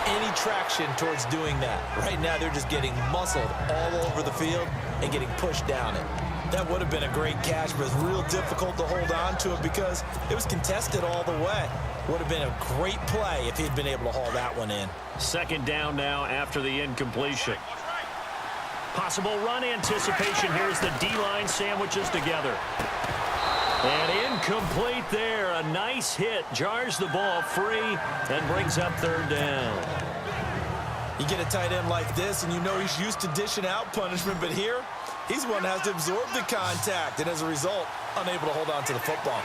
any traction towards doing that. Right now, they're just getting muscled all over the field and getting pushed down it. That would have been a great catch, but it's real difficult to hold on to it because it was contested all the way. Would have been a great play if he'd been able to haul that one in. Second down now after the incompletion. Possible run anticipation. Here's the D-line sandwiches together. And incomplete there. A nice hit. Jars the ball free and brings up third down. You get a tight end like this, and you know he's used to dishing out punishment, but here, he's the one that has to absorb the contact, and as a result, unable to hold on to the football.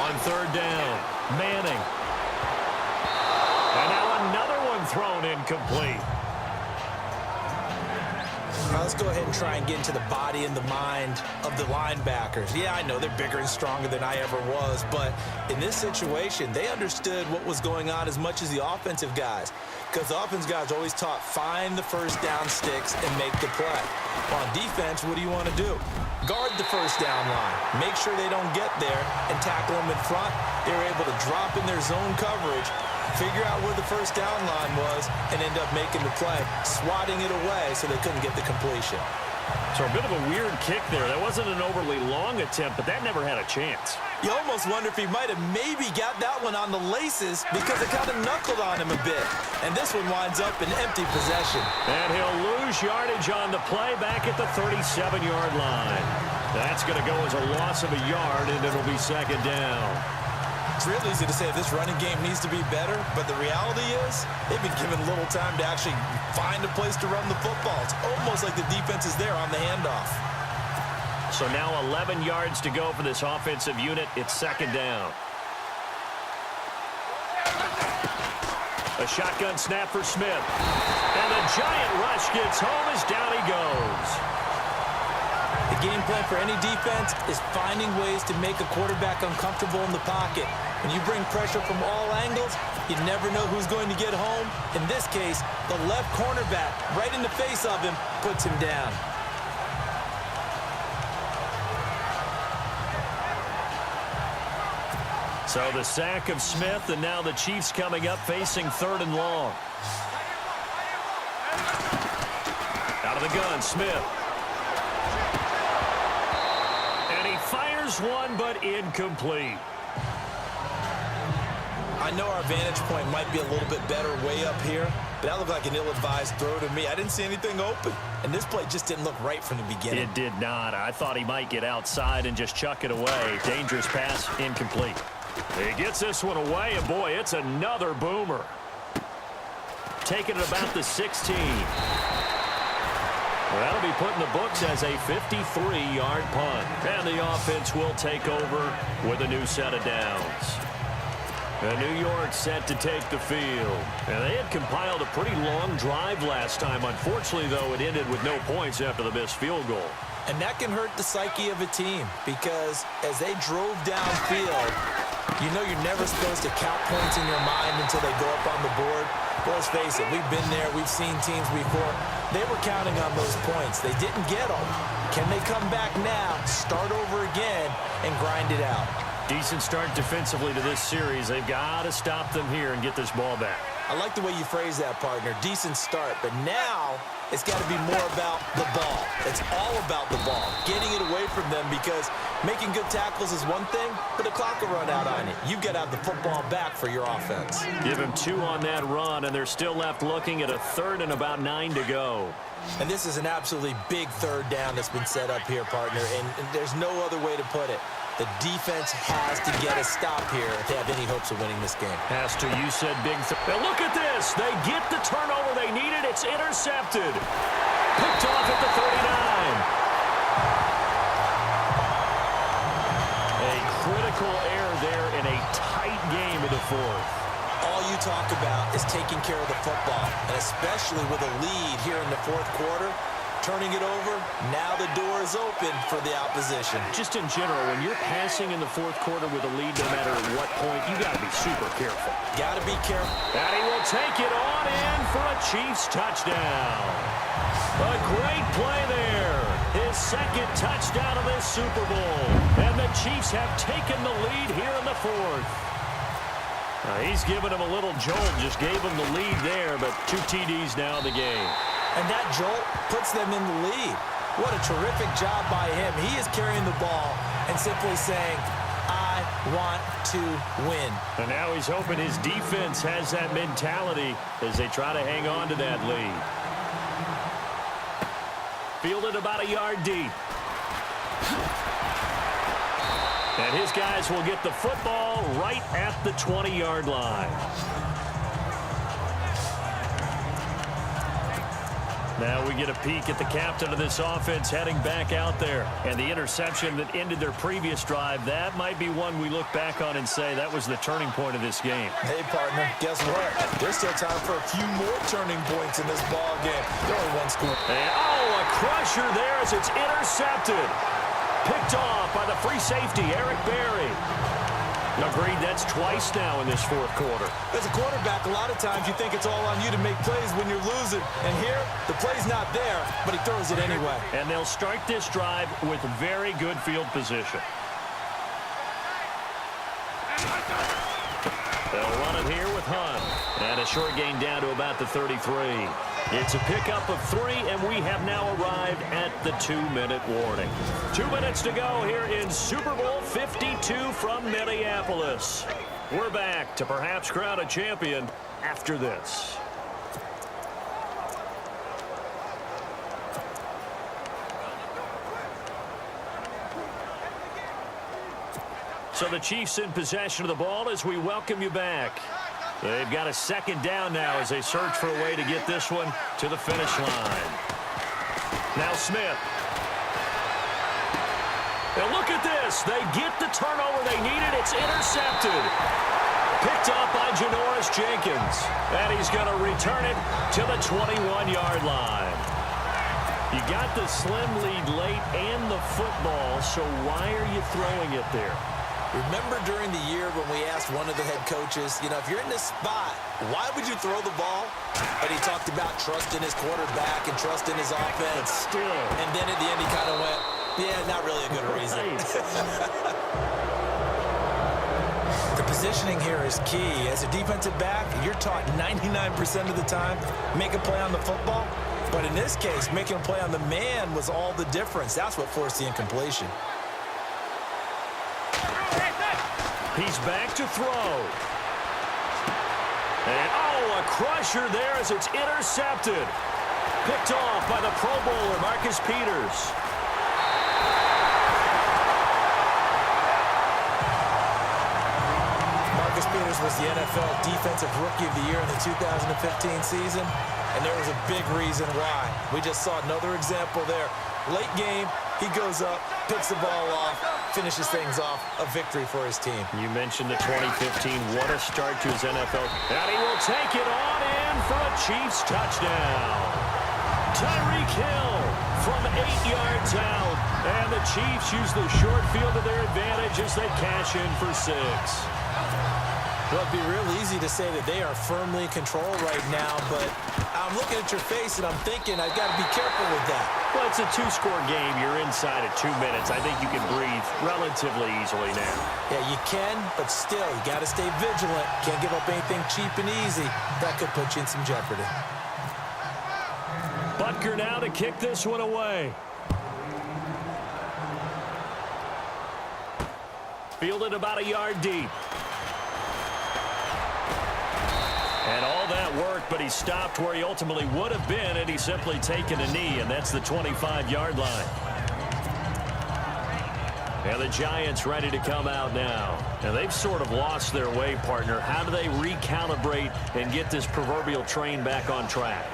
On third down, Manning. And now another one thrown incomplete. Now let's go ahead and try and get into the body and the mind of the linebackers. Yeah, I know they're bigger and stronger than I ever was, but in this situation, they understood what was going on as much as the offensive guys, because the offensive guys are always taught, find the first down sticks and make the play. On defense, what do you want to do? Guard the first down line. Make sure they don't get there and tackle them in front. They were able to drop in their zone coverage, figure out where the first down line was, and end up making the play, swatting it away so they couldn't get the completion. So a bit of a weird kick there. That wasn't an overly long attempt, but that never had a chance. You almost wonder if he might have maybe got that one on the laces because it kind of knuckled on him a bit. And this one winds up in empty possession. And he'll lose yardage on the play back at the 37-yard line. That's going to go as a loss of a yard, and it'll be second down. It's real easy to say this running game needs to be better, but the reality is they've been given little time to actually find a place to run the football. It's almost like the defense is there on the handoff. So now 11 yards to go for this offensive unit. It's second down. A shotgun snap for Smith. And a giant rush gets home as down he goes. The game plan for any defense is finding ways to make a quarterback uncomfortable in the pocket. When you bring pressure from all angles, you never know who's going to get home. In this case, the left cornerback, right in the face of him, puts him down. So the sack of Smith, and now the Chiefs coming up facing third and long. Out of the gun, Smith. And he fires one, but incomplete. I know our vantage point might be a little bit better way up here, but that looked like an ill-advised throw to me. I didn't see anything open, and this play just didn't look right from the beginning. It did not. I thought he might get outside and just chuck it away. Dangerous pass, incomplete. He gets this one away, and boy, it's another boomer. Taking it about the 16. Well, that'll be put in the books as a 53-yard punt. And the offense will take over with a new set of downs. And New York set to take the field. And they had compiled a pretty long drive last time. Unfortunately, though, it ended with no points after the missed field goal. And that can hurt the psyche of a team because as they drove downfield, you know you're never supposed to count points in your mind until they go up on the board. But let's face it, we've been there. We've seen teams before. They were counting on those points. They didn't get them. Can they come back now, start over again, and grind it out? Decent start defensively to this series. They've got to stop them here and get this ball back. I like the way you phrase that, partner. Decent start. But now it's got to be more about the ball. It's all about the ball, getting it away from them because making good tackles is one thing, but the clock will run out on it. You've got to have the football back for your offense. Give him 2 on that run, and they're still left looking at a third and about 9 to go. And this is an absolutely big third down that's been set up here, partner, and there's no other way to put it. The defense has to get a stop here if they have any hopes of winning this game. Has to. You said big. Now look at this. They get the turnover they needed. It's intercepted. Picked off at the 39. A critical error there in a tight game of the fourth. All you talk about is taking care of the football, and especially with a lead here in the fourth quarter. Turning it over, now the door is open for the opposition. Just in general, when you're passing in the fourth quarter with a lead, no matter at what point, you got to be super careful. Got to be careful. And he will take it on in for a Chiefs touchdown. A great play there. His second touchdown of this Super Bowl. And the Chiefs have taken the lead here in the fourth. He's given him a little jolt, just gave him the lead there, but 2 TDs now in the game. And that jolt puts them in the lead. What a terrific job by him. He is carrying the ball and simply saying, I want to win. And now he's hoping his defense has that mentality as they try to hang on to that lead. Fielded about a yard deep. And his guys will get the football right at the 20-yard line. Now we get a peek at the captain of this offense heading back out there. And the interception that ended their previous drive, that might be one we look back on and say that was the turning point of this game. Hey, partner, guess what? There's still time for a few more turning points in this ball game. There's only one score. And, a crusher there as it's intercepted. Picked off by the free safety, Eric Berry. Agreed, that's twice now in this fourth quarter. As a quarterback, a lot of times you think it's all on you to make plays when you're losing. And here, the play's not there, but he throws it anyway. And they'll start this drive with very good field position. They'll run it here with Hunt. And a short gain down to about the 33. It's a pickup of 3, and we have now arrived at the 2-minute warning. 2 minutes to go here in Super Bowl 52 from Minneapolis. We're back to perhaps crown a champion after this. So the Chiefs in possession of the ball as we welcome you back. They've got a second down now as they search for a way to get this one to the finish line. Now Smith. And look at this. They get the turnover they needed. It's intercepted. Picked up by Janoris Jenkins. And he's going to return it to the 21-yard line. You got the slim lead late and the football, so why are you throwing it there? Remember during the year when we asked one of the head coaches, if you're in this spot, why would you throw the ball? But he talked about trusting his quarterback and trusting his offense. Still. And then at the end he kind of went, yeah, not really a good reason. The positioning here is key. As a defensive back, you're taught 99% of the time, make a play on the football. But in this case, making a play on the man was all the difference. That's what forced the incompletion. He's back to throw. And, a crusher there as it's intercepted. Picked off by the Pro Bowler, Marcus Peters. Marcus Peters was the NFL Defensive Rookie of the Year in the 2015 season, and there was a big reason why. We just saw another example there. Late game, he goes up, picks the ball off, finishes things off, a victory for his team. You mentioned the 2015, what a start to his NFL. And he will take it on in for a Chiefs touchdown. Tyreek Hill from 8 yards out. And the Chiefs use the short field to their advantage as they cash in for 6. Well, it'd be real easy to say that they are firmly in control right now, but I'm looking at your face and I'm thinking I've got to be careful with that. Well, it's a 2-score game. You're inside at 2 minutes. I think you can breathe relatively easily now. Yeah, you can, but still, you got to stay vigilant. Can't give up anything cheap and easy. That could put you in some jeopardy. Butker now to kick this one away. Fielded about a yard deep. And all that work, but he stopped where he ultimately would have been, and he's simply taken a knee, and that's the 25-yard line. And the Giants ready to come out now. And they've sort of lost their way, partner. How do they recalibrate and get this proverbial train back on track?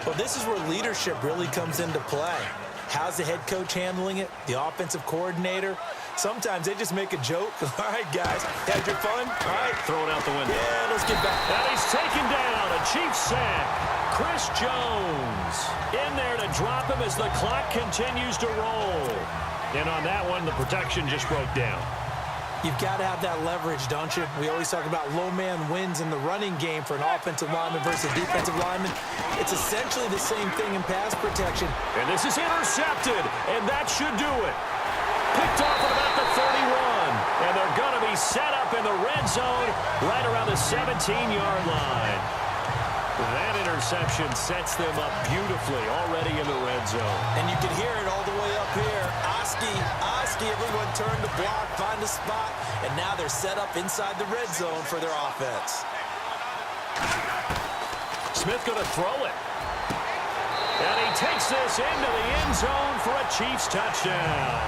Well, this is where leadership really comes into play. How's the head coach handling it? The offensive coordinator? Sometimes they just make a joke. All right, guys, had your fun? All right. Throw it out the window. Yeah, let's get back. And he's taken down. A Chiefs sack. Chris Jones in there to drop him as the clock continues to roll. And on that one, the protection just broke down. You've got to have that leverage, don't you? We always talk about low man wins in the running game for an offensive lineman versus a defensive lineman. It's essentially the same thing in pass protection. And this is intercepted, and that should do it. Picked off at about the 31, and they're going to be set up up in the red zone right around the 17-yard line. That interception sets them up beautifully already in the red zone. And you can hear it all the way up here. Oski, everyone turned to block, find a spot, and now they're set up inside the red zone for their offense. Smith going to throw it. And he takes this into the end zone for a Chiefs touchdown.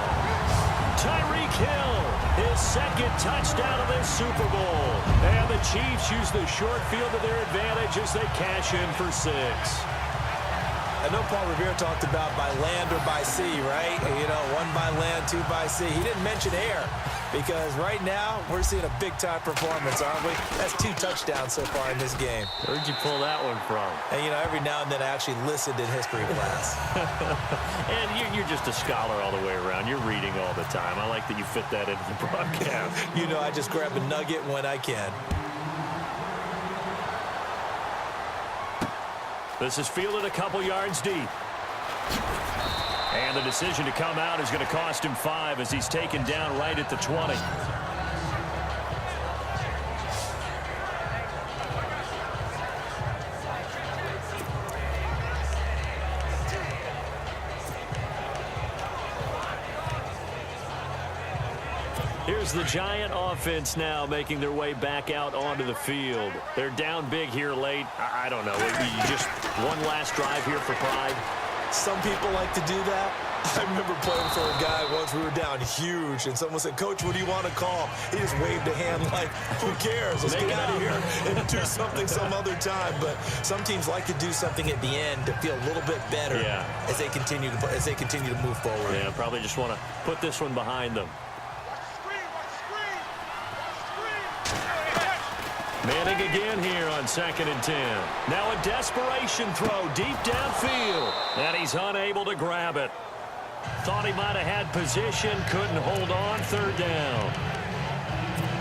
Tyreek Hill, his second touchdown of this Super Bowl. And the Chiefs use the short field to their advantage as they cash in for 6. I know Paul Revere talked about by land or by sea, right? You know, 1 by land, 2 by sea. He didn't mention air because right now we're seeing a big-time performance, aren't we? That's 2 touchdowns so far in this game. Where'd you pull that one from? And, you know, every now and then I actually listened in history class. And you're just a scholar all the way around. You're reading all the time. I like that you fit that into the broadcast. You know, I just grab a nugget when I can. This is fielded a couple yards deep. And the decision to come out is going to cost him 5 as he's taken down right at the 20. Here's the Giant offense now making their way back out onto the field. They're down big here late. I don't know. You just one last drive here for pride. Some people like to do that. I remember playing for a guy once. We were down huge, and someone said, "Coach, what do you want to call?" He just waved a hand like, "Who cares? Let's get out of here and do something some other time." But some teams like to do something at the end to feel a little bit better as they continue to move forward. Yeah, probably just want to put this one behind them. Manning again here on 2nd and 10. Now a desperation throw deep downfield. And he's unable to grab it. Thought he might have had position, couldn't hold on, 3rd down.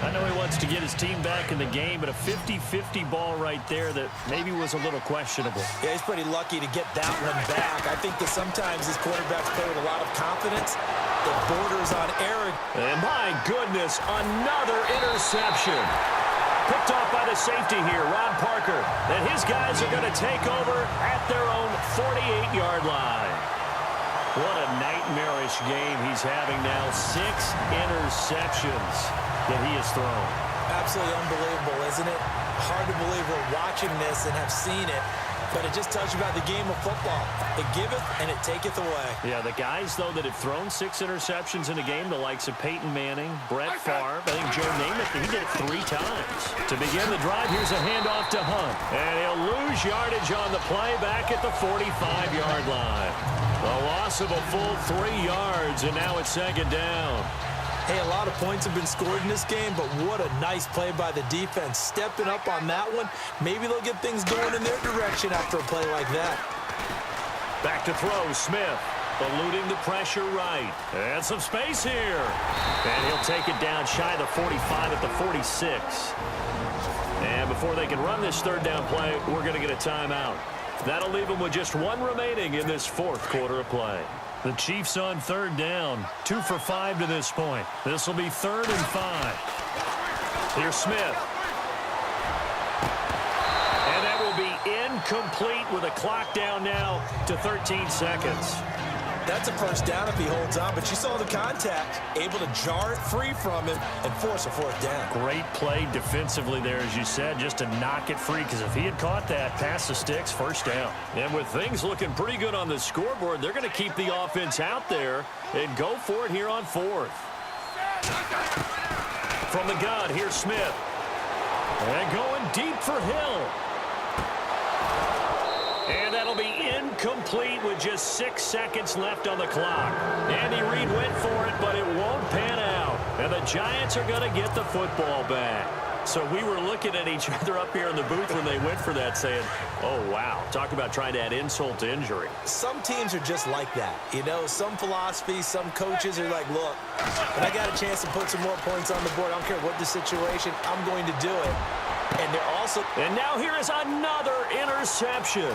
I know he wants to get his team back in the game, but a 50-50 ball right there that maybe was a little questionable. Yeah, he's pretty lucky to get that one back. I think that sometimes his quarterbacks play with a lot of confidence that borders on arrogance. And my goodness, another interception. Picked off by the safety here, Ron Parker. And his guys are going to take over at their own 48-yard line. What a nightmarish game he's having now. 6 interceptions that he has thrown. Absolutely unbelievable, isn't it? Hard to believe we're watching this and have seen it. But it just tells you about the game of football. It giveth and it taketh away. Yeah, the guys, though, that have thrown 6 interceptions in a game, the likes of Peyton Manning, Brett Favre, I think Joe Namath, he did it 3 times. To begin the drive, here's a handoff to Hunt. And he'll lose yardage on the play back at the 45-yard line. The loss of a full 3 yards, and now it's 2nd down. Hey, a lot of points have been scored in this game, but what a nice play by the defense. Stepping up on that one. Maybe they'll get things going in their direction after a play like that. Back to throw, Smith. Eluding the pressure right. And some space here. And he'll take it down shy of the 45 at the 46. And before they can run this 3rd down play, we're going to get a timeout. That'll leave them with just 1 remaining in this 4th quarter of play. The Chiefs on 3rd down. 2 for 5 to this point. This will be 3rd and 5. Here's Smith. And that will be incomplete with a clock down now to 13 seconds. That's a first down if he holds on, but you saw the contact, able to jar it free from him and force a 4th down. Great play defensively there, as you said, just to knock it free, because if he had caught that, past the sticks, 1st down. And with things looking pretty good on the scoreboard, they're going to keep the offense out there and go for it here on 4th. From the gun, here's Smith. And going deep for Hill. And that'll be incomplete with just 6 seconds left on the clock. Andy Reid went for it, but it won't pan out. And the Giants are going to get the football back. So we were looking at each other up here in the booth when they went for that saying, oh, wow, talk about trying to add insult to injury. Some teams are just like that. You know, some philosophies, some coaches are like, look, when I got a chance to put some more points on the board, I don't care what the situation, I'm going to do it. And they're also... And now here is another interception.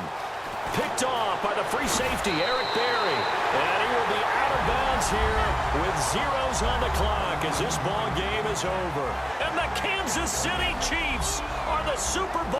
Picked off by the free safety, Eric Berry. And he will be out of bounds here with zeros on the clock as this ball game is over. And the Kansas City Chiefs are the Super Bowl